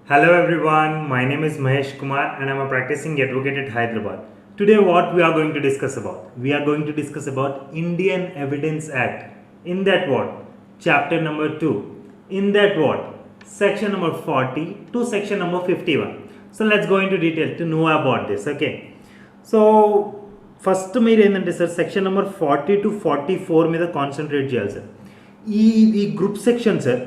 Hello everyone, my name is Mahesh Kumar and I am a practicing advocate at Hyderabad. Today what we are going to discuss about? We are going to discuss about Indian Evidence Act. In that what? Chapter number 2. In that what? Section number 40 to section number 51. So let's go into detail to know about this. Okay. So first మీరు ఏంటంటే sir section number 40 to 44 మీద concentrate చేయాలి sir. ఈ group section sir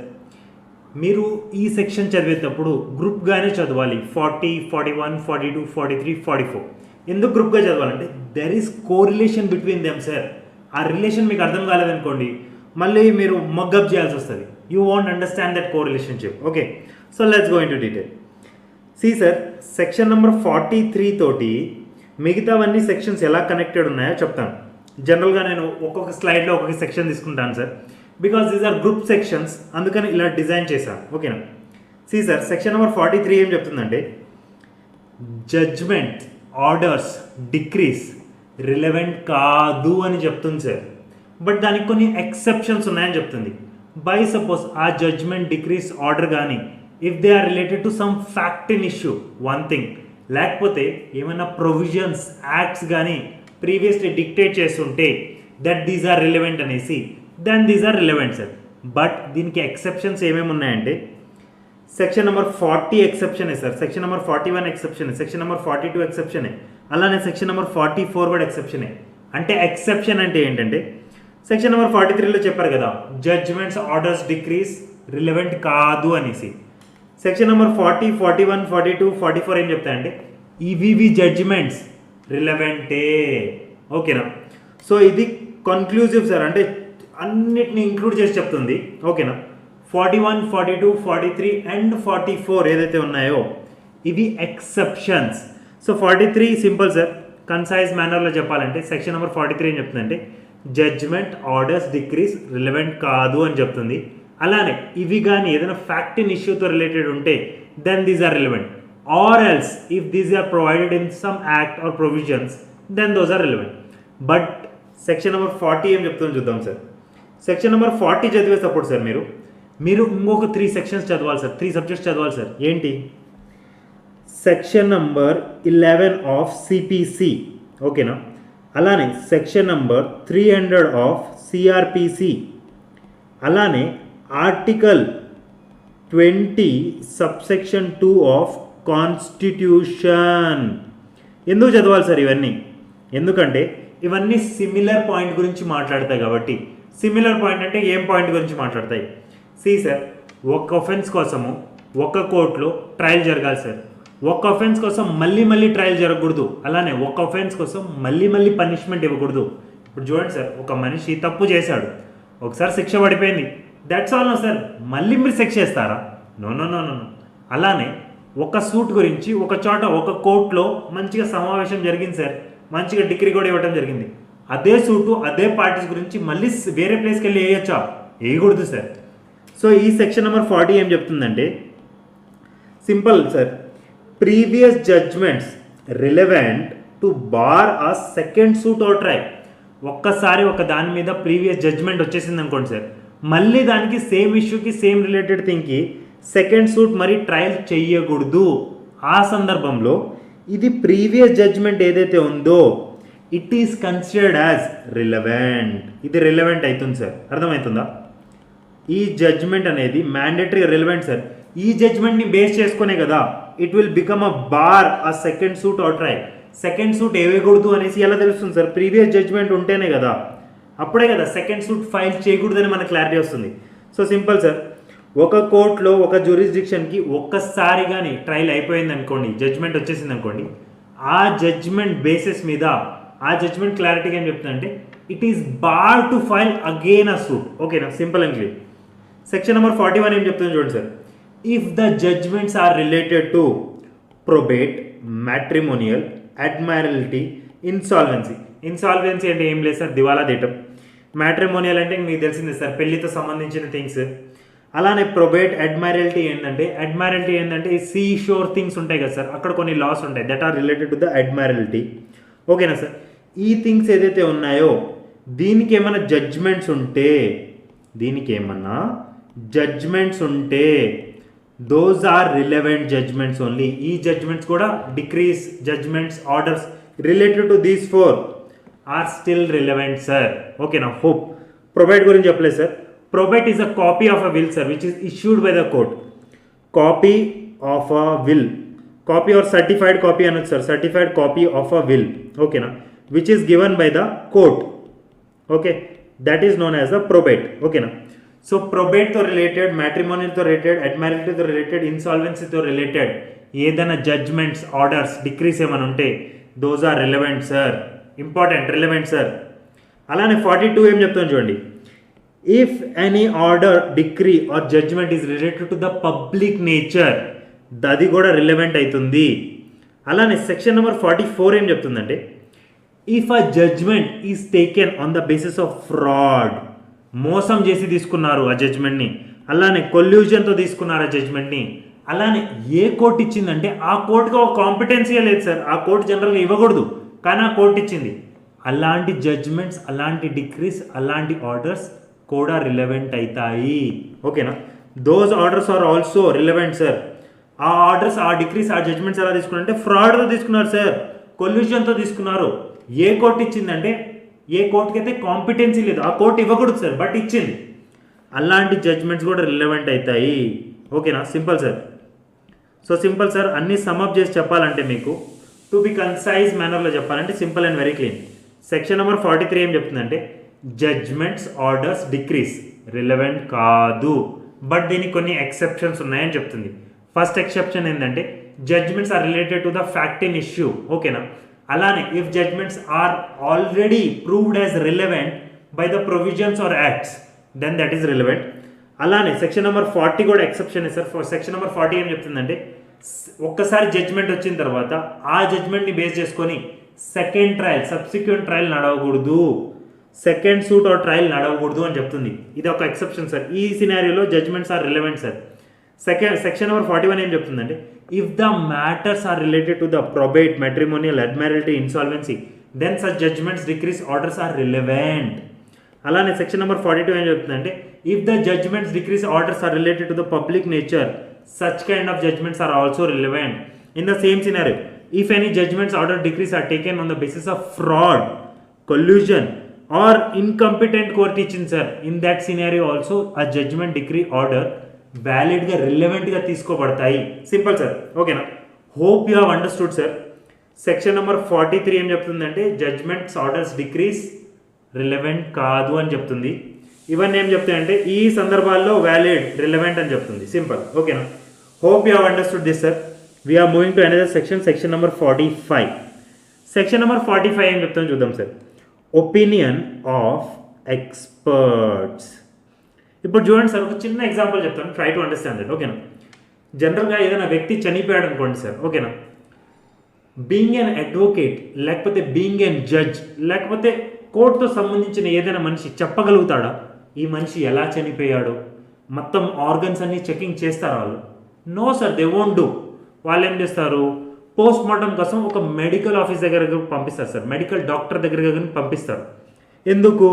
మీరు ఈ section చదివేటప్పుడు గ్రూప్గానే చదవాలి. 40, 41, 42, 43, 44 ఎందుకు గ్రూప్గా చదవాలంటే there is correlation between them sir. ఆ రిలేషన్ మీకు అర్థం కాలేదనుకోండి మళ్ళీ మీరు మగ్గప్ చేయాల్సి వస్తుంది. You want understand that correlationship. Okay, so let's go into detail. See sir, section number 43 తోటి మిగతావన్నీ సెక్షన్స్ ఎలా కనెక్టెడ్ ఉన్నాయో చెప్తాను. జనరల్గా నేను ఒక్కొక్క స్లైడ్లో ఒక్కొక్క సెక్షన్ తీసుకుంటాను sir, because these are group sections, అందుకని ఇలా డిజైన్ చేశాను. ఓకేనా. సి సార్, సెక్షన్ నెంబర్ 43 ఏం చెప్తుందంటే జడ్జ్మెంట్ ఆర్డర్స్ డిక్రీస్ రిలవెంట్ కాదు అని చెప్తుంది సార్. బట్ దానికి కొన్ని ఎక్సెప్షన్స్ ఉన్నాయని చెప్తుంది. బై సపోజ్ ఆ జడ్జ్మెంట్ డిక్రీస్ ఆర్డర్ కానీ if they are related to some fact in issue one thing, లేకపోతే ఏమైనా ప్రొవిజన్స్ యాక్ట్స్ కానీ ప్రీవియస్లీ డిక్టేట్ చేస్తుంటే దట్ దీస్ ఆర్ రిలవెంట్ అనేసి then these are relevant sir. But దీనికి ఎక్సెప్షన్స్ ఏమేమి ఉన్నాయంటే సెక్షన్ నెంబర్ 40 ఎక్సెప్షనే సార్, సెక్షన్ నెంబర్ 41 ఎక్సెప్షనే, సెక్షన్ నెంబర్ 42 ఎక్సెప్షనే, అలానే సెక్షన్ నెంబర్ 44 కూడా ఎక్సెప్షనే. అంటే ఎక్సెప్షన్ అంటే ఏంటంటే సెక్షన్ నెంబర్ 43లో చెప్పారు కదా జడ్జ్మెంట్స్ ఆర్డర్స్ డిక్రీస్ రిలవెంట్ కాదు అనేసి. సెక్షన్ నెంబర్ 40, 41, 42, 44 ఏం చెప్తాయంటే ఇవి జడ్జిమెంట్స్ రిలవెంటే. ఓకేనా. సో ఇది కన్క్లూజివ్ సార్, అంటే అన్నిటిని ఇంక్లూడ్ చేసి చెప్తుంది. ఓకేనా. 41, 42, 43 అండ్ 44 ఏదైతే ఉన్నాయో ఇవి exceptions. So 43 simple sir, concise మేనర్లో చెప్పాలంటే సెక్షన్ నెంబర్ 43 ఏం చెప్తుందంటే జడ్జ్మెంట్ ఆర్డర్స్ డిక్రీస్ రిలవెంట్ కాదు అని చెప్తుంది. అలానే ఇవి కానీ ఏదైనా ఫ్యాక్ట్ ఇన్ ఇష్యూతో రిలేటెడ్ ఉంటే then these are relevant, or else if these are provided in some act or provisions then those are relevant. But section number 40 ఏం చెప్తుందో చూద్దాం సార్. సెక్షన్ నెంబర్ 40 చదివేటప్పుడు సార్ మీరు ఇంకొక 3 సెక్షన్స్ చదవాలి సార్, 3 సబ్జెక్ట్స్ చదవాలి సార్. ఏంటి? Section number 11 of CPC. ఓకేనా. అలానే సెక్షన్ నంబర్ 300 ఆఫ్ సిఆర్పిసి, అలానే ఆర్టికల్ 20 సబ్సెక్షన్ 2 ఆఫ్ కాన్స్టిట్యూషన్. ఎందుకు చదవాలి సార్ ఇవన్నీ? ఎందుకంటే ఇవన్నీ సిమిలర్ పాయింట్ గురించి మాట్లాడతాయి కాబట్టి. సిమిలర్ పాయింట్ అంటే ఏం పాయింట్ గురించి మాట్లాడతాయి? సి సార్, ఒక ఒఫెన్స్ కోసము ఒక కోర్టులో ట్రయల్ జరగాలి సార్. ఒక ఒఫెన్స్ కోసం మళ్ళీ ట్రయల్ జరగకూడదు. అలానే ఒక ఒఫెన్స్ కోసం మళ్ళీ పనిష్మెంట్ ఇవ్వకూడదు. ఇప్పుడు చూడండి సార్, ఒక మనిషి తప్పు చేశాడు, ఒకసారి శిక్ష పడిపోయింది, దట్స్ ఆల్. సార్ మళ్ళీ మీరు శిక్ష చేస్తారా? నో. అలానే ఒక సూట్ గురించి ఒక చోట ఒక కోర్టులో మంచిగా సమావేశం జరిగింది సార్, మంచిగా డిగ్రీ కూడా ఇవ్వడం జరిగింది. అదే సూటు అదే పార్టీస్ గురించి మళ్ళీ వేరే ప్లేస్కి వెళ్ళి వేయచ్చా? వేయకూడదు సార్. సో ఈ సెక్షన్ నెంబర్ 40 ఏం చెప్తుందంటే simple sir, previous judgments relevant to bar ఆ సెకండ్ సూట్ ఆర్ ట్రై. ఒక్కసారి ఒక దాని మీద ప్రీవియస్ జడ్జ్మెంట్ వచ్చేసింది అనుకోండి సార్, మళ్ళీ దానికి సేమ్ ఇష్యూకి సేమ్ రిలేటెడ్ థింగ్కి సెకండ్ సూట్ మరి ట్రయల్ చెయ్యకూడదు. ఆ సందర్భంలో ఇది ప్రీవియస్ జడ్జ్మెంట్ ఏదైతే ఉందో it is considered as relevant. ఇది రిలవెంట్ అవుతుంది సార్, అర్థమవుతుందా? ఈ జడ్జ్మెంట్ అనేది మ్యాండేటరీ రిలవెంట్ సార్. ఈ జడ్జ్మెంట్ని బేస్ చేసుకునే కదా it will become a bar ఆ second suit or try. Second suit వేయకూడదు అనేసి ఎలా తెలుస్తుంది సార్? ప్రీవియస్ జడ్జ్మెంట్ ఉంటేనే కదా, అప్పుడే కదా సెకండ్ సూట్ ఫైల్ చేయకూడదని మనకు క్లారిటీ వస్తుంది. సో సింపుల్ సార్, ఒక కోర్టులో ఒక జ్యూరిస్డిక్షన్కి ఒక్కసారి కానీ ట్రయల్ అయిపోయింది అనుకోండి, జడ్జ్మెంట్ వచ్చేసింది అనుకోండి, ఆ జడ్జ్మెంట్ బేసిస్ మీద ఆ జడ్జ్మెంట్ క్లారిటీగా ఏం చెప్తుందంటే it is bar to file again a suit. ఓకేనా, simple and clear. Section number 41 ఏం చెప్తుంది చూడండి sir, if the judgements are related to probate, matrimonial, admiralty, insolvency. Insolvency అంటే ఏం లేదు సార్, దివాలా తీయటం. మ్యాట్రిమోనియల్ అంటే మీకు తెలిసిందే సార్, పెళ్లితో సంబంధించిన థింగ్స్. అలానే ప్రొబేట్, అడ్మైరల్టీ ఏంటంటే ఈ సీ షోర్ థింగ్స్ ఉంటాయి కదా సార్, అక్కడ కొన్ని లాస్ ఉంటాయి that are related to the admiralty. ఓకేనా సార్. ఈ థింగ్స్ ఏదైతే ఉన్నాయో దీనికి ఏమైనా జడ్జ్మెంట్స్ ఉంటే those are relevant judgements only. ఈ జడ్జ్మెంట్స్ కూడా decrees judgements orders related to these 4 are still relevant sir. ఓకేనా? హోప్. ప్రొబేట్ గురించి చెప్పలేదు sir. Probate is a copy of a will sir which is issued by the court. Copy of a will, copy or certified copy అనొచ్చు sir. Certified copy of a will, ఓకేనా, which is given by the court. Okay, that is known as the probate. ఓకేనా? So ప్రొబేట్తో related, మ్యాట్రిమోనియల్తో related, అడ్మారిటీతో related, ఇన్సాల్వెన్సీతో related ఏదైనా judgements orders decrees ఏమైనా ఉంటే those are relevant sir. Important, relevant sir. అలానే 42 ఏం చెప్తాను చూడండి. If any order, decree or judgement is related to the public nature, అది కూడా రిలవెంట్ అవుతుంది. అలానే సెక్షన్ నెంబర్ 44 ఏం చెప్తుందంటే if a judgment is taken on the basis of fraud, మోసం చేసి తీసుకున్నారు ఆ జడ్జ్మెంట్ని, అలానే కొల్యూజన్తో తీసుకున్నారు ఆ జడ్జ్మెంట్ని, అలానే ఏ కోర్టు ఇచ్చిందంటే ఆ కోర్టుకి ఒక కాంపిటెన్సీయే లేదు సార్. ఆ కోర్టు జనరల్గా ఇవ్వకూడదు కానీ ఆ కోర్టు ఇచ్చింది. అలాంటి జడ్జ్మెంట్స్, అలాంటి డిక్రీస్, అలాంటి ఆర్డర్స్ కూడా రిలవెంట్ అవుతాయి. ఓకేనా? Those orders are also relevant sir. ఆ ఆర్డర్స్, ఆ డిక్రీస్, ఆ జడ్జ్మెంట్స్ ఎలా తీసుకున్నారంటే ఫ్రాడ్తో తీసుకున్నారు సార్, కొల్యూషన్తో తీసుకున్నారు. ఏ కోర్టు ఇచ్చిందంటే ఏ కోర్టుకి అయితే కాంపిటెన్సీ లేదు, ఆ కోర్టు ఇవ్వకూడదు సార్, బట్ ఇచ్చింది. అలాంటి జడ్జ్మెంట్స్ కూడా రిలవెంట్ అవుతాయి. ఓకేనా? Simple sir. So simple sir. అన్ని సమ్అప్ చేసి చెప్పాలంటే మీకు టు బి కన్సైజ్ మేనర్లో చెప్పాలంటే simple and very clean. Section number 43 ఏం చెప్తుందంటే జడ్జ్మెంట్స్ ఆర్డర్స్ డిక్రీస్ రిలవెంట్ కాదు, బట్ దీనికి కొన్ని ఎక్సెప్షన్స్ ఉన్నాయని చెప్తుంది. ఫస్ట్ ఎక్సెప్షన్ ఏంటంటే judgments are related to the fact in issue. ఓకేనా? అలానే if judgments are already proved as relevant by the provisions or acts then that is relevant. అలానే section number 40 కూడా ఎక్సెప్షన్ సార్. సెక్షన్ నెంబర్ 40 ఏం చెప్తుందంటే ఒక్కసారి judgement వచ్చిన తర్వాత ఆ జడ్జ్మెంట్ని బేస్ చేసుకొని సెకండ్ ట్రయల్, సబ్సిక్వెంట్ ట్రయల్ నడవకూడదు, సెకండ్ సూట్ ఆర్ ట్రయల్ నడవకూడదు అని చెప్తుంది. ఇది ఒక ఎక్సెప్షన్ సార్. ఈ సినారియోలో judgements are relevant sir. Section number 41 ఏం చెప్తుందంటే if the matters are related to the probate, matrimonial, admiralty, insolvency then such judgements decrees orders are relevant. అలానే సెక్షన్ నెంబర్ 42 ఏం చెప్తుందంటే if the judgements decrees orders are related to the public nature such kind of judgments are also relevant. In the same scenario if any judgments order decrees are taken on the basis of fraud, collusion or incompetent court teaching sir, in that scenario also a judgment decree order valid ga relevant ga తీసుకోబడతాయి. Simple sir. ఓకేనా? Hope you have understood sir. Section number 43 ఏం చెప్తుందంటే judgments orders decrees relevant కాదు అని చెప్తుంది. ఇవన్నీ ఏం చెప్తాయంటే ఈ సందర్భాల్లో వ్యాలిడ్, రిలవెంట్ అని చెప్తుంది. సింపుల్. ఓకేనా? Hope you have understood this sir. We are moving to another section, section number 45. Section number 45 ఏం చెప్తాను చూద్దాం సార్. Opinion of experts. ఇప్పుడు చూడండి సార్, ఒక చిన్న ఎగ్జాంపుల్ చెప్తాను, ట్రై టు అండర్స్టాండ్ దట్. ఓకేనా? జనరల్గా ఏదైనా వ్యక్తి చనిపోయాడు అనుకోండి సార్. ఓకేనా? బీయింగ్ ఎన్ అడ్వకేట్ లేకపోతే బీయింగ్ ఎన్ జడ్జ్ లేకపోతే కోర్టుతో సంబంధించిన ఏదైనా మనిషి చెప్పగలుగుతాడా ఈ మనిషి ఎలా చనిపోయాడో? మొత్తం ఆర్గన్స్ అన్ని చెకింగ్ చేస్తారా వాళ్ళు? No sir, they won't do. వాళ్ళు ఏం చేస్తారు, పోస్ట్ మార్టం కోసం ఒక మెడికల్ ఆఫీస్ దగ్గరకు పంపిస్తారు సార్, మెడికల్ డాక్టర్ దగ్గరికి పంపిస్తారు. ఎందుకు?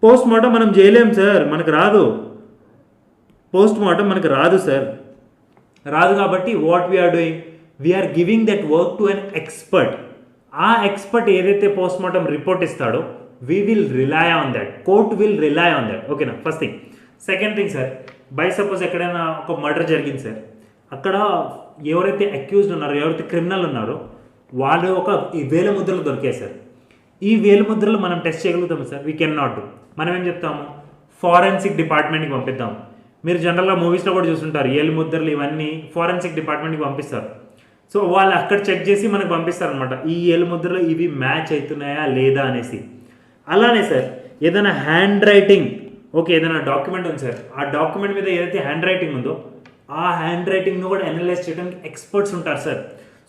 పోస్ట్ మార్టం మనం చేయలేం సార్, మనకు రాదు. పోస్ట్ మార్టం మనకు రాదు సార్, రాదు. కాబట్టి what we are doing, we are giving that work to an expert. ఆ ఎక్స్పర్ట్ ఏదైతే పోస్ట్ మార్టం రిపోర్ట్ ఇస్తాడో we will rely on that, court will rely on that. ఓకేనా? First thing. Second thing sir, by suppose ఎక్కడైనా ఒక murder జరిగింది sir, అక్కడ ఎవరైతే accused ఉన్నారో, ఎవరైతే క్రిమినల్ ఉన్నారో వాళ్ళు ఒక వేల ముద్రలు దొరికాయి సార్. ఈ వేల ముద్రలు మనం టెస్ట్ చేయగలుగుతాము sir? We can not do. మనం ఏం చెప్తాము, ఫారెన్సిక్ డిపార్ట్మెంట్కి పంపిద్దాము. మీరు జనరల్గా మూవీస్లో కూడా చూస్తుంటారు, ఏలు ముద్రలు ఇవన్నీ ఫారెన్సిక్ డిపార్ట్మెంట్కి పంపిస్తారు. సో వాళ్ళు అక్కడ చెక్ చేసి మనకు పంపిస్తారు అనమాట, ఈ ఏలు ముద్రలు ఇవి మ్యాచ్ అవుతున్నాయా లేదా అనేసి. అలానే సార్ ఏదైనా హ్యాండ్ రైటింగ్, ఓకే, ఏదైనా డాక్యుమెంట్ ఉంది సార్, ఆ డాక్యుమెంట్ మీద ఏదైతే హ్యాండ్ రైటింగ్ ఉందో ఆ హ్యాండ్ రైటింగ్ను కూడా అనలైజ్ చేయడానికి ఎక్స్పర్ట్స్ ఉంటారు sir.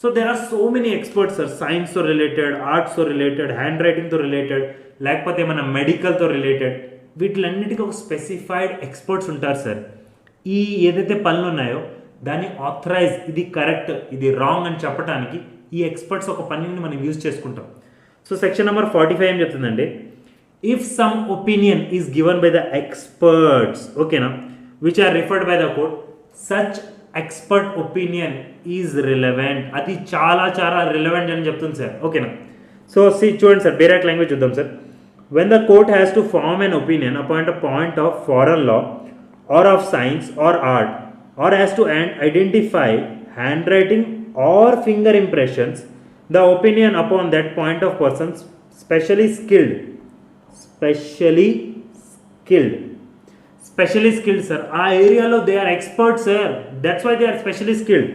So there are so many experts sir, సైన్స్తో రిలేటెడ్, ఆర్ట్స్తో రిలేటెడ్, హ్యాండ్ రైటింగ్తో రిలేటెడ్, లేకపోతే ఏమైనా మెడికల్తో రిలేటెడ్, వీటిలన్నిటికీ ఒక స్పెసిఫైడ్ ఎక్స్పర్ట్స్ ఉంటారు సార్. ఈ ఏదైతే పనులు ఉన్నాయో దాన్ని ఆథరైజ్, ఇది కరెక్ట్, ఇది రాంగ్ అని చెప్పడానికి ఈ ఎక్స్పర్ట్స్ ఒక పనిని మనం యూజ్ చేసుకుంటాం. సో సెక్షన్ నెంబర్ 45 ఏం చెప్తుందంటే if some opinion is given by the experts, ఓకేనా, which are referred by the court, such expert opinion is relevant, అది చాలా చాలా రిలవెంట్ అని చెప్తుంది సార్. ఓకేనా. సో చూడండి సార్, బేరాక్ లాంగ్వేజ్ చూద్దాం sir. When the court has to form an opinion appoint a point of foreign law or of science or art or has to identify handwriting or finger impressions, the opinion upon that point of persons specially skilled sir, ఆ ఏరియాలో they are expert sir, that's why they are specially skilled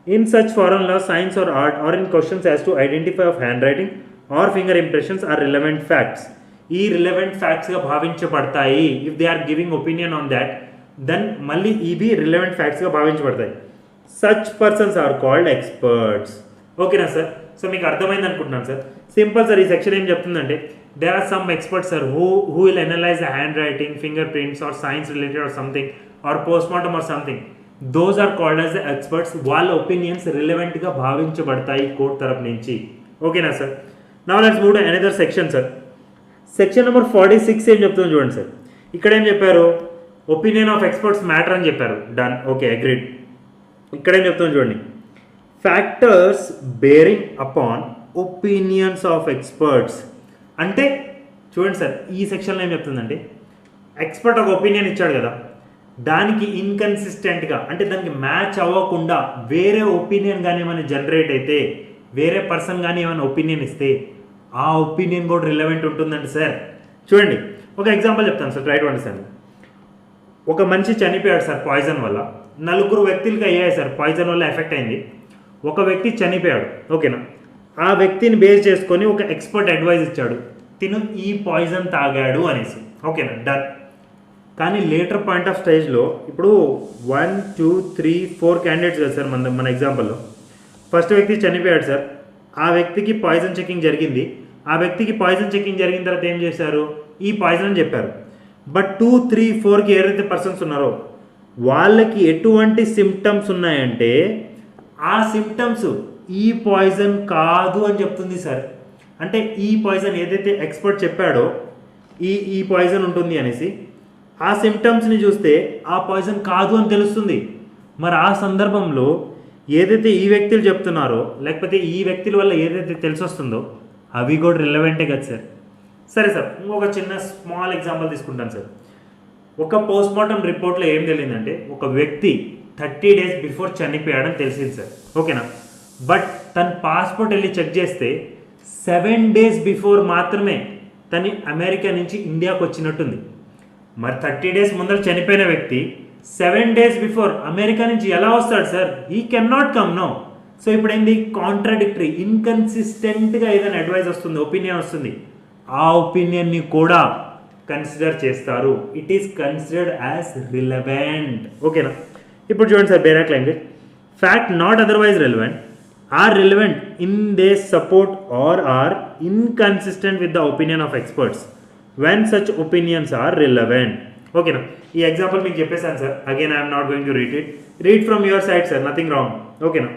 in such foreign law, science or art or in questions as to identify of handwriting or finger impressions are relevant facts. ఈ relevant ఫ్యాక్ట్స్గా భావించబడతాయి. If they are giving opinion on that, then మళ్ళీ ఇవి relevant ఫ్యాక్ట్స్గా భావించబడతాయి. Such persons are called experts. ఓకేనా sir. So మీకు అర్థమైంది అనుకుంటున్నాను సార్. Simple sir. ఈ సెక్షన్ ఏం చెప్తుందంటే, there are some experts sir who will analyse the handwriting, fingerprints or science related or something or postmortem or something, those are called as the experts. వాళ్ళ opinions రిలవెంట్గా భావించబడతాయి court తరపు నుంచి. ఓకేనా sir. Now let's move to another section sir. Section number 46 ఏం చెప్తుంది చూడండి sir. ఇక్కడ ఏం చెప్పారు, ఒపీనియన్ ఆఫ్ ఎక్స్పర్ట్స్ మ్యాటర్ అని చెప్పారు. Done, okay, agreed. ఇక్కడ ఏం చెప్తుంది చూడండి, factors bearing upon opinions of experts. అంటే చూడండి సార్, ఈ సెక్షన్లో ఏం చెప్తుందంటే, ఎక్స్పర్ట్ ఒక ఒపీనియన్ ఇచ్చాడు కదా, దానికి ఇన్కన్సిస్టెంట్గా అంటే దానికి మ్యాచ్ అవ్వకుండా వేరే ఒపీనియన్ కానీ ఏమైనా జనరేట్ అయితే, వేరే పర్సన్ కానీ ఏమైనా ఒపీనియన్ ఇస్తే ఆ ఒపీనియన్ కూడా రిలవెంట్ ఉంటుందండి సార్. చూడండి, ఒక ఎగ్జాంపుల్ చెప్తాను సార్, ట్రై టు అండర్స్టాండ్. ఒక మనిషి చనిపోయాడు సార్ పాయిజన్ వల్ల. 4 వ్యక్తులకి అయ్యాయి సార్, పాయిజన్ వల్ల ఎఫెక్ట్ అయింది. ఒక వ్యక్తి చనిపోయాడు. ఓకేనా. ఆ వ్యక్తిని బేస్ చేసుకొని ఒక ఎక్స్పర్ట్ అడ్వైజ్ ఇచ్చాడు, తిను ఈ పాయిజన్ తాగాడు అనేసి. ఓకేనా, డన్. కానీ లేటర్ పాయింట్ ఆఫ్ స్టేజ్లో ఇప్పుడు 1 2 3 4 క్యాండిడేట్స్ కదా సార్ మన ఎగ్జాంపుల్లో. ఫస్ట్ వ్యక్తి చనిపోయాడు సార్, ఆ వ్యక్తికి పాయిజన్ చెకింగ్ జరిగింది. ఆ వ్యక్తికి పాయిజన్ చెకింగ్ జరిగిన తర్వాత ఏం చేశారు, ఈ పాయిజన్ అని చెప్పారు. బట్ 2 3 4కి ఏదైతే పర్సన్స్ ఉన్నారో వాళ్ళకి ఎటువంటి సిమ్టమ్స్ ఉన్నాయంటే, ఆ సిమ్టమ్స్ ఈ పాయిజన్ కాదు అని చెప్తుంది సార్. అంటే ఈ పాయిజన్ ఏదైతే ఎక్స్పర్ట్ చెప్పాడో ఈ పాయిజన్ ఉంటుంది అనేసి, ఆ సిమ్టమ్స్ని చూస్తే ఆ పాయిజన్ కాదు అని తెలుస్తుంది. మరి ఆ సందర్భంలో ఏదైతే ఈ వ్యక్తులు చెప్తున్నారో, లేకపోతే ఈ వ్యక్తుల వల్ల ఏదైతే తెలిసొస్తుందో అవి కూడా రిలవెంటే కదా సార్. సరే సార్, ఇంకొక చిన్న స్మాల్ ఎగ్జాంపుల్ తీసుకుంటాను సార్. ఒక పోస్ట్మార్టం రిపోర్ట్లో ఏం తెలియదంటే, ఒక వ్యక్తి 30 days బిఫోర్ చనిపోయాడని తెలిసింది సార్. ఓకేనా. బట్ తన పాస్పోర్ట్ వెళ్ళి చెక్ చేస్తే 7 days బిఫోర్ మాత్రమే తను అమెరికా నుంచి ఇండియాకు వచ్చినట్టుంది. మరి 30 days ముందర చనిపోయిన వ్యక్తి 7 days బిఫోర్ అమెరికా నుంచి ఎలా వస్తాడు sir? He can not come no. So ఇప్పుడు ఏంది, కాంట్రాడిక్టరీ, ఇన్కన్సిస్టెంట్గా ఏదైనా అడ్వైస్ వస్తుంది, ఒపీనియన్ వస్తుంది, ఆ ఒపీనియన్ని కూడా కన్సిడర్ చేస్తారు. It is considered as relevant. ఓకేనా. ఇప్పుడు చూడండి sir, బేరాక్ language. Fact not otherwise relevant are relevant in they support or or inconsistent with the opinion of experts when such opinions are relevant. ఓకేనా. ఈ example మీకు చెప్పేశాను sir. Again I'm not going to read from your side sir, nothing wrong. ఓకేనా.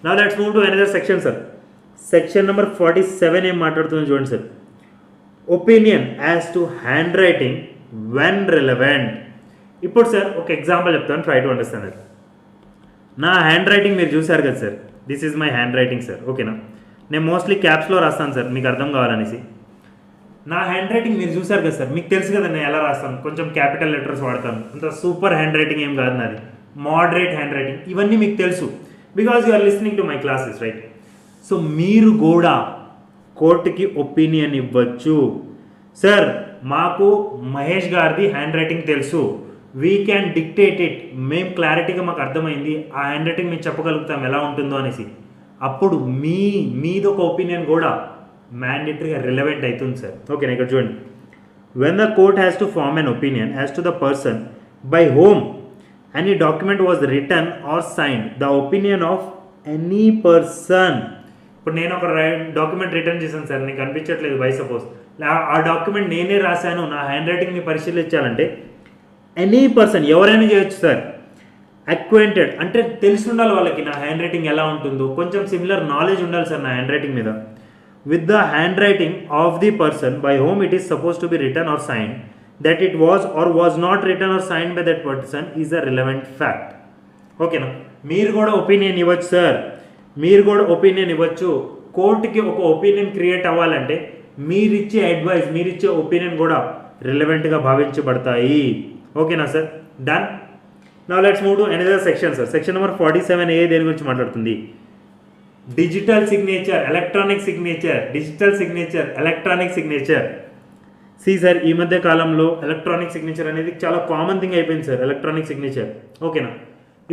Now let's move to another section sir. Section number 47 ఏం మాట్లాడుతుంది చూడండి sir. Opinion as to hand writing when relevant. ఇప్పుడు sir ఒక example చెప్తాను, try to understand it. నా hand writing మీరు చూశారు కదా sir, this is my hand writing sir. ఓకేనా. నేను మోస్ట్లీ క్యాప్స్లో రాస్తాను సార్, మీకు అర్థం కావాలనేసి. నా హ్యాండ్ రైటింగ్ మీరు చూశారు కదా సార్, మీకు తెలుసు కదా నేను ఎలా రాస్తాను, కొంచెం క్యాపిటల్ లెటర్స్ వాడతాను. అంత సూపర్ హ్యాండ్ రైటింగ్ ఏం కాదు నాది, మోడరేట్ హ్యాండ్ రైటింగ్. ఇవన్నీ మీకు తెలుసు because you are listening to my classes, right? So మీరు కూడా కోర్టుకి ఒపీనియన్ ఇవ్వచ్చు. సార్ మాకు మహేష్ గారిది హ్యాండ్ రైటింగ్ తెలుసు, వీ క్యాన్ డిక్టేట్ ఇట్, మేము క్లారిటీగా మాకు అర్థమైంది, ఆ హ్యాండ్ రైటింగ్ మేము చెప్పగలుగుతాం ఎలా ఉంటుందో అనేసి. అప్పుడు మీది ఒక ఒపీనియన్ కూడా మ్యాండేటరీగా రిలవెంట్ అవుతుంది సార్. ఓకేనా. ఇక్కడ చూడండి, when the court has to form an opinion as to the person by whom any document was written or signed the opinion of any person. ఇప్పుడు నేను ఒక డాక్యుమెంట్ రిటర్న్ చేశాను సార్, నీకు అనిపించట్లేదు బై సపోజ్, ఆ డాక్యుమెంట్ నేనే రాశాను, నా హ్యాండ్ రైటింగ్ని పరిశీలించాలంటే ఎనీ పర్సన్ ఎవరైనా చేయొచ్చు సార్. అక్వైంటెడ్ అంటే తెలిసి ఉండాలి వాళ్ళకి నా హ్యాండ్ రైటింగ్ ఎలా ఉంటుందో, కొంచెం సిమిలర్ నాలెడ్జ్ ఉండాలి సార్ నా హ్యాండ్ రైటింగ్ మీద. With the handwriting of the person by whom it is suppose to be written or sign that it was or was not written or sign by that person is a relevant fact. ఓకేనా. మీరు కూడా opinion ఇవ్వచ్చు sir, మీరు కూడా opinion ఇవ్వచ్చు. కోర్టుకి ఒక opinion create అవ్వాలంటే మీరిచ్చే అడ్వైస్, మీరిచ్చే ఒపీనియన్ కూడా రిలవెంట్గా భావించబడతాయి. ఓకేనా sir, done. Now let's move to another section sir. Section number 47A దేని గురించి మాట్లాడుతుంది? Digital signature, electronic signature. Digital signature, electronic signature. See sir, ఈ మధ్య కాలంలో ఎలక్ట్రానిక్ సిగ్నేచర్ అనేది చాలా కామన్ థింగ్ అయిపోయింది సార్, ఎలక్ట్రానిక్ సిగ్నేచర్. ఓకేనా.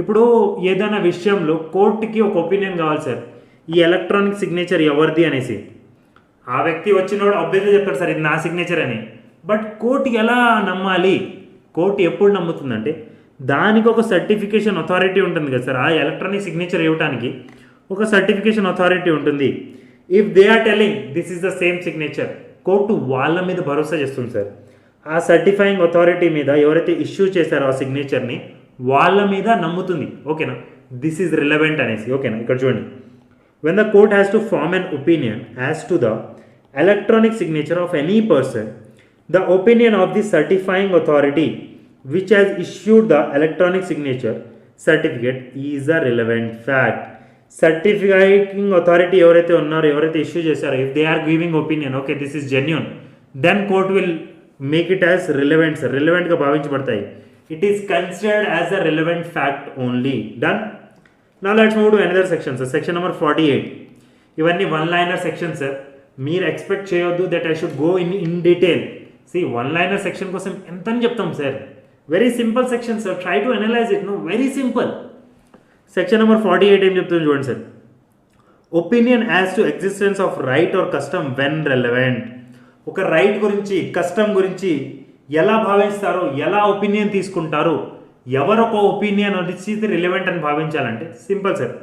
ఇప్పుడు ఏదైనా విషయంలో కోర్టుకి ఒక ఒపీనియన్ కావాలి సార్, ఈ ఎలక్ట్రానిక్ సిగ్నేచర్ ఎవరిది అనేసి. ఆ వ్యక్తి వచ్చినోడు అబ్బాయిగా చెప్తాడు సార్ ఇది నా సిగ్నేచర్ అని. బట్ కోర్టు ఎలా నమ్మాలి? కోర్టు ఎప్పుడు నమ్ముతుందంటే దానికి ఒక సర్టిఫికేషన్ అథారిటీ ఉంటుంది కదా సార్. ఆ ఎలక్ట్రానిక్ సిగ్నేచర్ ఇవ్వడానికి ఒక సర్టిఫికేషన్ అథారిటీ ఉంటుంది. If they are telling this is the same signature, court వాళ్ళ మీద భరోసా చేస్తుంది సార్. ఆ సర్టిఫైయింగ్ అథారిటీ మీద ఎవరైతే ఇష్యూ చేశారో ఆ సిగ్నేచర్ని వాళ్ళ మీద నమ్ముతుంది. ఓకేనా, దిస్ ఈజ్ రిలవెంట్ అనేసి. ఓకేనా, ఇక్కడ చూడండి. When the court has to form an opinion as to the electronic signature of any person, the opinion of the certifying authority which has issued the electronic signature certificate is a relevant fact. Certifying authority ఎవరైతే ఉన్నారో, ఎవరైతే issue చేశారో, if they are giving opinion, okay, this is genuine, then court will make it as relevant, sir. Relevant గా భావించబడతాయి. It is considered as a relevant fact only. Done. Now let's move to another section, sir. Section number 48. ఇవన్నీ one liner section sir. మీరు expect చేయొద్దు that I should go in detail. See one liner section కోసం ఎంత అని చెప్తాం sir. Very simple section sir. Try to analyse it. No, very simple. Section number 48 ఏం చెప్తుంది చూడండి sir. Opinion as to existence of right or custom when relevant. ఒక right గురించి, custom గురించి ఎలా భావిస్తారో, ఎలా ఒపీనియన్ తీసుకుంటారో, ఎవరొక ఒపీనియన్ వచ్చి రిలవెంట్ అని భావించాలంటే సింపుల్ సార్.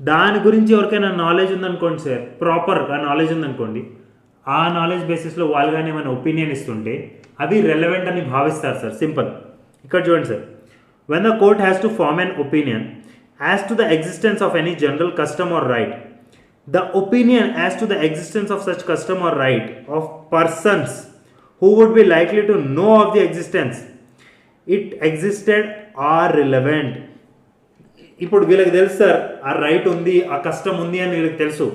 దాని గురించి ఎవరికైనా నాలెడ్జ్ ఉందనుకోండి సార్, ప్రాపర్గా నాలెడ్జ్ ఉందనుకోండి, ఆ నాలెడ్జ్ బేసిస్లో వాళ్ళు కానీ ఏమైనా ఒపీనియన్ ఇస్తుంటే అవి రెలవెంట్ అని భావిస్తారు సార్. సింపుల్. ఇక్కడ చూడండి sir. When the court has to form an opinion as to the existence of any general custom or right, the opinion as to the existence of such custom or right of persons who would be likely to know of the existence it existed are relevant. ఇప్పుడు వీళ్ళకి తెలుసు sir ఆ right ఉంది, ఆ కష్టం ఉంది అని వీళ్ళకి తెలుసు.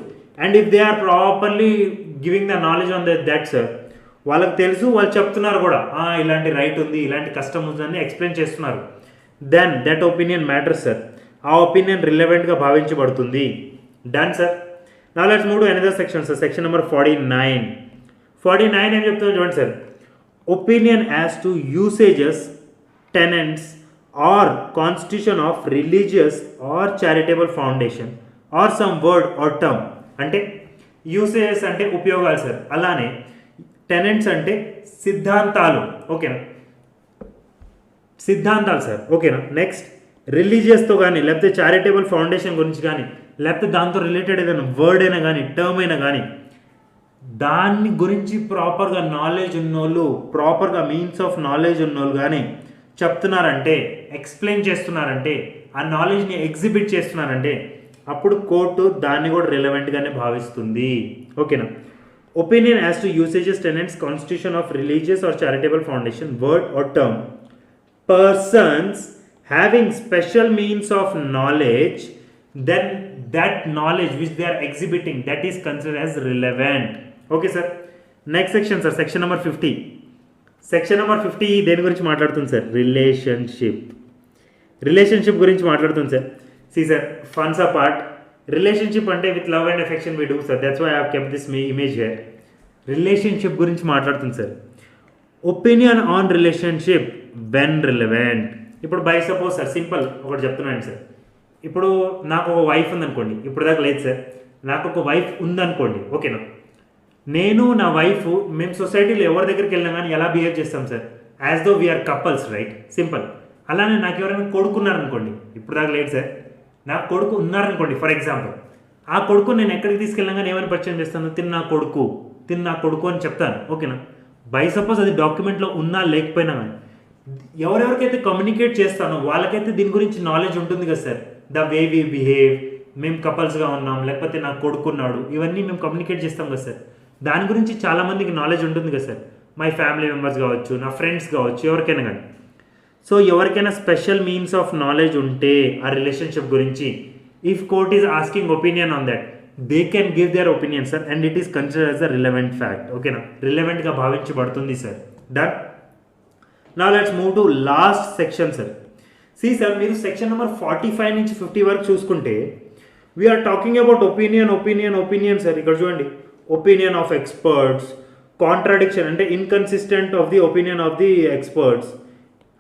And if they are properly giving the knowledge on that sir, వాళ్ళకి తెలుసు, వాళ్ళు చెప్తున్నారు కూడా ఇలాంటి రైట్ ఉంది, ఇలాంటి కష్టం ఉంది అని ఎక్స్ప్లెయిన్ చేస్తున్నారు. Then that opinion matters sir. ఆ ఒపీనియన్ రిలవెంట్గా భావించబడుతుంది. Done sir. Now let's move to another section sir. Section number 49. 49 ఏం చెప్తుందో చూడండి sir. Opinion as to usages, tenets or constitution of religious or charitable foundation or some word or term. అంటే usages అంటే ఉపయోగాలు sir. అలానే tenants అంటే సిద్ధాంతాలు. ఓకేనా, సిద్ధాంతాలు సార్. ఓకేనా. నెక్స్ట్ రిలీజియస్తో కానీ, లేకపోతే చారిటబుల్ ఫౌండేషన్ గురించి కానీ, లేకపోతే దాంతో రిలేటెడ్ ఏదైనా వర్డ్ అయినా కానీ, టర్మ్ అయినా కానీ, దాని గురించి ప్రాపర్గా నాలెడ్జ్ ఉన్నోళ్ళు, ప్రాపర్గా మీన్స్ ఆఫ్ నాలెడ్జ్ ఉన్నోళ్ళు కానీ చెప్తున్నారంటే, ఎక్స్ప్లెయిన్ చేస్తున్నారంటే, ఆ నాలెడ్జ్ని ఎగ్జిబిట్ చేస్తున్నారంటే అప్పుడు కోర్టు దాన్ని కూడా రిలవెంట్గానే భావిస్తుంది. ఓకేనా. Opinion as to usages, tenets, constitution of religious or charitable foundation, word or term, persons having special means of knowledge, then that knowledge which they are exhibiting, that is considered as relevant. Okay sir. Next section sir, section number 50. Section number 50 దేని గురించి మాట్లాడుతుంది sir? Relationship. Relationship గురించి మాట్లాడుతుంది sir. See sir, funs apart, relationship అంటే with love and affection we do sir, that's why I have kept this image here. Relationship గురించి మాట్లాడుతుంది sir. Opinion on relationship when relevant. ఇప్పుడు by suppose sir, simple ఒకటి చెప్తున్నాను sir. ఇప్పుడు నాకు ఒక wife ఉందనుకోండి, ఇప్పుడు దాకా లేదు సార్, నాకు ఒక వైఫ్ ఉందనుకోండి. ఓకేనా. నేను నా వైఫ్, మేము సొసైటీలో ఎవరి దగ్గరికి వెళ్ళినా కానీ ఎలా బిహేవ్ చేస్తాం sir? As though we are couples, right? Simple. అలానే నాకు ఎవరైనా కొడుకున్నారనుకోండి, ఇప్పుడు దాకా లేదు సార్, నాకు కొడుకు ఉన్నారనుకోండి ఫర్ ఎగ్జాంపుల్, ఆ కొడుకు నేను ఎక్కడికి తీసుకెళ్ళినా కానీ ఏమని పరిచయం చేస్తాను? తిన్నా కొడుకు అని చెప్తాను. ఓకేనా. బై సపోజ్ అది డాక్యుమెంట్లో ఉన్నా లేకపోయినా కానీ ఎవరెవరికైతే కమ్యూనికేట్ చేస్తానో వాళ్ళకైతే దీని గురించి నాలెడ్జ్ ఉంటుంది కదా sir. The way we behave, మేము కపుల్స్గా ఉన్నాం, లేకపోతే నాకు కొడుకున్నాడు, ఇవన్నీ మేము కమ్యూనికేట్ చేస్తాం కదా సార్. దాని గురించి చాలామందికి నాలెడ్జ్ ఉంటుంది కదా సార్. మై ఫ్యామిలీ మెంబర్స్ కావచ్చు, నా ఫ్రెండ్స్ కావచ్చు, ఎవరికైనా కానీ. సో ఎవరికైనా స్పెషల్ మీన్స్ ఆఫ్ నాలెడ్జ్ ఉంటే ఆ రిలేషన్షిప్ గురించి, if court is asking opinion on that, they can give their opinion sir, and it is consider as the relevant fact. ఓకేనా, రిలవెంట్గా భావించబడుతుంది sir. Done. Now let's move to last section sir. See sir, మీరు section number 45 నుంచి 50 వరకు చూసుకుంటే we are talking about opinion sir. ఇక్కడ చూడండి, opinion of experts, contradiction అంటే inconsistent of the opinion of the experts,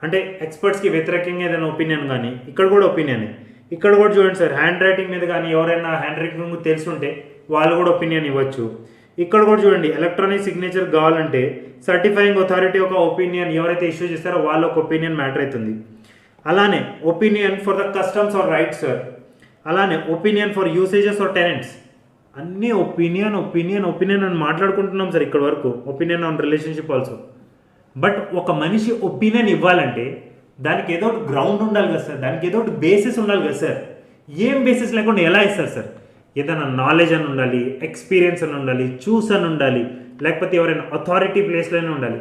అంటే ఎక్స్పర్ట్స్కి వ్యతిరేకంగా ఏదైనా ఒపీనియన్. కానీ ఇక్కడ కూడా ఒపీనియన్. ఇక్కడ కూడా చూడండి సార్, హ్యాండ్ రైటింగ్ మీద కానీ ఎవరైనా హ్యాండ్ రైటింగ్ తెలుసుంటే వాళ్ళు కూడా ఒపీనియన్ ఇవ్వచ్చు. ఇక్కడ కూడా చూడండి, ఎలక్ట్రానిక్ సిగ్నేచర్ కావాలంటే సర్టిఫైయింగ్ అథారిటీ ఒక ఒపీనియన్ ఎవరైతే ఇష్యూ చేస్తారో వాళ్ళ ఒక ఒపీనియన్ మ్యాటర్ అవుతుంది. అలానే opinion for the customs or rights sir. అలానే opinion for usages or tenants. అన్నీ ఒపీనియన్ అని మాట్లాడుకుంటున్నాం సార్ ఇక్కడ వరకు. Opinion on relationship also. But ఒక మనిషి ఒపీనియన్ ఇవ్వాలంటే దానికి ఏదో ఒకటి గ్రౌండ్ ఉండాలి కదా సార్, దానికి ఏదో ఒకటి బేసిస్ ఉండాలి కదా సార్. ఏం బేసిస్ లేకుండా ఎలా ఇస్తారు సార్? ఏదైనా నాలెడ్జ్ అని ఉండాలి, ఎక్స్పీరియన్స్ అని ఉండాలి, చూస్ అని ఉండాలి, లేకపోతే ఎవరైనా అథారిటీ ప్లేస్లోనే ఉండాలి.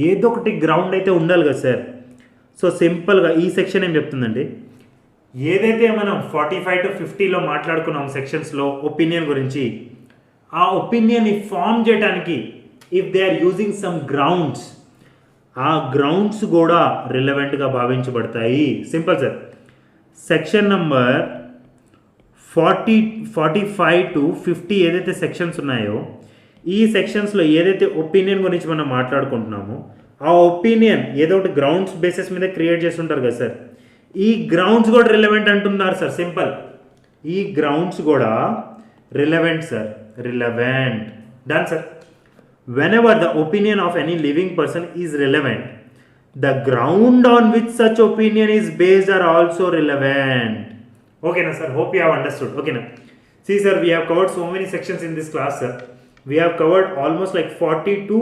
ఏదో ఒకటి గ్రౌండ్ అయితే ఉండాలి కదా సార్. సో సింపుల్గా ఈ సెక్షన్ ఏం చెప్తుందండి, ఏదైతే మనం 45 to 50లో మాట్లాడుకున్నాం సెక్షన్స్లో ఒపీనియన్ గురించి, ఆ ఒపీనియన్ని ఫామ్ చేయడానికి if they are using some grounds, ఆ గ్రౌండ్స్ కూడా రిలవెంట్గా భావించబడతాయి. Simple sir. Section number 45 to 50 ఏదైతే సెక్షన్స్ ఉన్నాయో, ఈ సెక్షన్స్లో ఏదైతే ఒపీనియన్ గురించి మనం మాట్లాడుకుంటున్నామో ఆ ఒపీనియన్ ఏదో ఒకటి గ్రౌండ్స్ బేసిస్ మీద క్రియేట్ చేస్తుంటారు కదా సార్. ఈ గ్రౌండ్స్ కూడా రిలవెంట్ అంటున్నారు సార్. సింపుల్, ఈ గ్రౌండ్స్ కూడా relevant sir, relevant. Done sir. whenever the opinion of any living person is relevant, the ground on which such opinion is based are also relevant. Okay na sir, hope you have understood. Okay na, see sir, we have covered so many sections in this class sir. We have covered almost like 40 to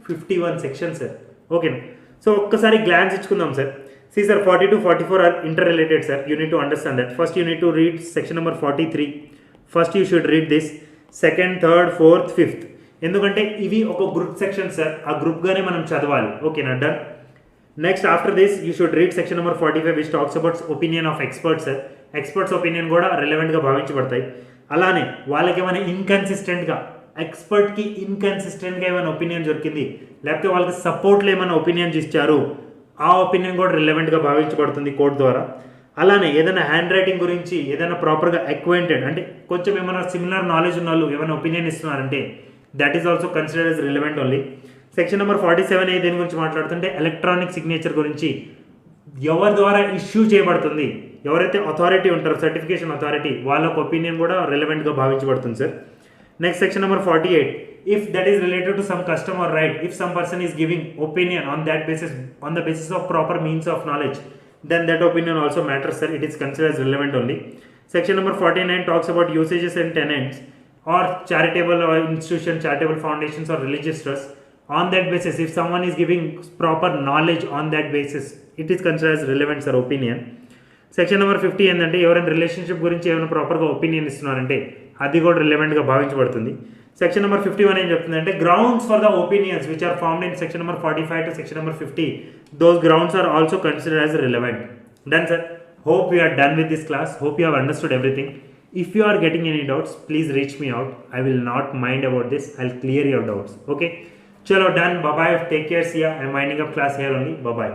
51 sections sir. Okay na, so okkasari glance ichukundam sir. See sir, 40 to 44 are interrelated sir. You need to understand that. First you need to read section number 43. First you should read this, second, third, fourth, fifth. ఎందుకంటే ఇవి ఒక group section sir, ఆ గ్రూప్గానే మనం చదవాలి. ఓకేనా, done. Next after this you should read section number 45 which talks about opinion of experts sir. Experts opinion కూడా రిలవెంట్గా భావించబడతాయి. అలానే వాళ్ళకి ఏమైనా ఇన్కన్సిస్టెంట్గా, ఎక్స్పర్ట్కి ఇన్కన్సిస్టెంట్గా ఏమైనా ఒపీనియన్ దొరికింది, లేకపోతే వాళ్ళకి సపోర్ట్లో ఏమైనా ఒపీనియన్స్ ఇచ్చారు, ఆ ఒపీనియన్ కూడా రిలవెంట్గా భావించబడుతుంది కోర్ట్ ద్వారా. అలానే ఏదైనా హ్యాండ్ రైటింగ్ గురించి ఏదైనా ప్రాపర్గా అక్వైంటెడ్ అంటే కొంచెం ఏమైనా సిమిలర్ నాలెడ్జ్ ఉన్న వాళ్ళు ఏమైనా ఒపీనియన్ ఇస్తున్నారంటే that is also considered as relevant only. Section number 47 దేని గురించి మాట్లాడుతుంటే ఎలక్ట్రానిక్ సిగ్నేచర్ గురించి, ఎవరి ద్వారా ఇష్యూ చేయబడుతుంది, ఎవరైతే అథారిటీ ఉంటారో సర్టిఫికేషన్ అథారిటీ వాళ్ళ ఒపీనియన్ కూడా రిలవెంట్గా భావించబడుతుంది sir. Next section number 48, if that is related to some custom or right, if some person is giving opinion on that basis, on the basis of proper means of knowledge, then that opinion also matters sir. It is considered as relevant only. Section number 49 talks about usages and tenants or charitable institution, charitable foundations or religious trusts. On that basis, if someone is giving proper knowledge on that basis, it is considered as relevant sir opinion. Section number 50 ఏంటంటే ఎవరైనా relationship గురించి ఏమైనా ప్రాపర్గా opinion ఇస్తున్నారంటే అది కూడా రిలవెంట్గా భావించబడుతుంది. సెక్షన్ నెంబర్ 51 ఏం చెప్తుందంటే grounds for the opinions which are formed in section number 45 to section number 50, those grounds are also considered as relevant. Done sir. Hope we are done with this class. Hope you have understood everything. If you are getting any doubts, please reach me out. I will not mind about this. I'll clear your doubts. Okay. Chalo, done. Bye bye. Take care. See ya. I'm winding up class here only. Bye bye.